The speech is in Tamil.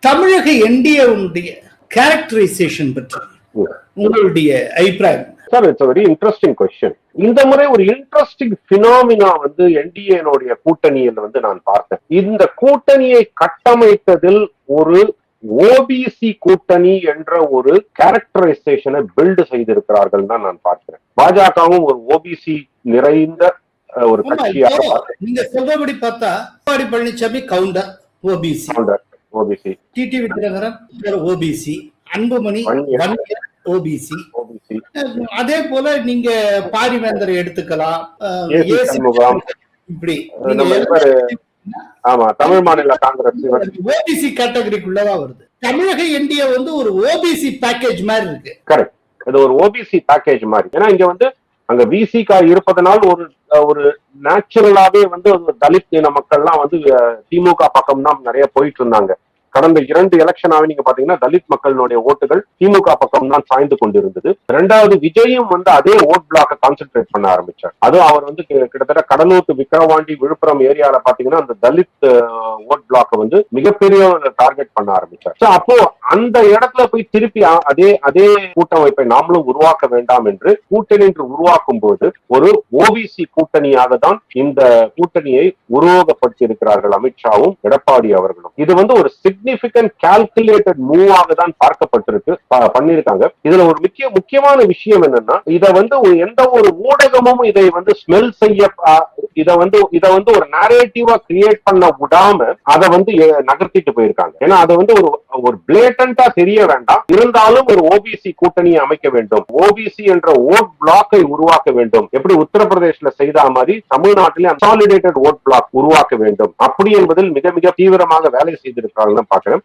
தமிழக என்டிஏவுடைய கேரக்டரைசேஷன் பற்றி உங்களுடைய அபிப்பிராயம்? Sir, it's very interesting question. இந்த முறை ஒரு இன்ட்ரெஸ்டிங் பினாமினா என்டிஏனுடைய கூட்டணியில் நான் பார்த்தேன். இந்த கூட்டணியை கட்டமைத்ததில் ஒரு ஓபிசி கூட்டணி என்ற ஒரு கேரக்டரைசேஷனை பில்டு செய்திருக்கிறார்கள் தான் நான் பார்க்கிறேன். பாஜகவும் ஒரு ஓபிசி நிறைந்த ஒரு கட்சியாக நீங்க சொல்றபடி பார்த்தா Edappadi Palaniswami Gounder OBC, TTV Dhinakaran OBC, Anbumani OBC, அதே போல நீங்க பாரிவேந்தரை எடுத்துக்கலாம், இப்படி தமிழ் மாநில காங்கிரஸ் ஓபிசி கேட்டகரிக்குள்ளதான் வருது. தமிழக என்டிஏ ஒரு ஓபிசி பேக்கேஜ் மாதிரி இருக்கு. கரெக்ட், இது ஒரு ஓபிசி பேக்கேஜ் மாதிரி. ஏன்னா இங்க அங்க விசிகா இருப்பதனால் ஒரு நேச்சுரலாவே தலித் இன மக்கள்லாம் திமுக பக்கம் தான் நிறைய போயிட்டு இருந்தாங்க. கடந்த 2 எலெக்ஷனாவே நீங்க பாத்தீங்கன்னா தலித் மக்களுடைய ஓட்டுகள் திமுக பக்கம் தான் சாய்ந்து கொண்டிருந்தது. இரண்டாவது, விஜயும் அதே ஓட் பிளாக்க கான்சென்ட்ரேட் பண்ண ஆரம்பிச்சார். அதுவும் அவர் கிட்டத்தட்ட கடலூர், விக்கிரவாண்டி, விழுப்புரம் ஏரியால பாத்தீங்கன்னா அந்த தலித் ஓட் பிளாக்க மிகப்பெரிய டார்கெட் பண்ண ஆரம்பிச்சார். அப்போ அந்த இடத்துல போய் திருப்பி அதே கூட்டமைப்பை நாமளும் உருவாக்க வேண்டாம் என்று கூட்டணி உருவாக்கும் போது ஒரு ஓபிசி கூட்டணியாக தான் இந்த கூட்டணியை உருவகப்படுத்தி இருக்கிறார்கள் அமித்ஷாவும் எடப்பாடி அவர்களும். இது ஒரு சிக்னிபிகன்ட் கால்குலேட்டட் மூவாக தான் பார்க்கப்பட்டிருக்கு, பண்ணிருக்காங்க. இதுல ஒரு முக்கியமான விஷயம் என்னன்னா, இத எந்த ஒரு ஊடகமும் இதை ஸ்மெல் செய்ய இத ஒரு நேரேட்டிவா கிரியேட் பண்ண விடாம அதை நகர்த்திட்டு போயிருக்காங்க. ஏன்னா அதை ஒரு பிளேட்டண்டா தெரிய வேண்டாம், இருந்தாலும் ஒரு ஓபிசி கூட்டணியை அமைக்க வேண்டும், ஓபிசி என்ற ஓட் பிளாக்கை உருவாக்க வேண்டும். எப்படி உத்தரப்பிரதேசல செய்த மாதிரி தமிழ்நாட்டிலே கன்சாலிடேட்டட் ஓட் பிளாக் உருவாக்க வேண்டும். அப்படி என்பதில் மிக மிக தீவிரமாக வேலை செய்திருக்கிறார்கள் பாக்கிறேன்.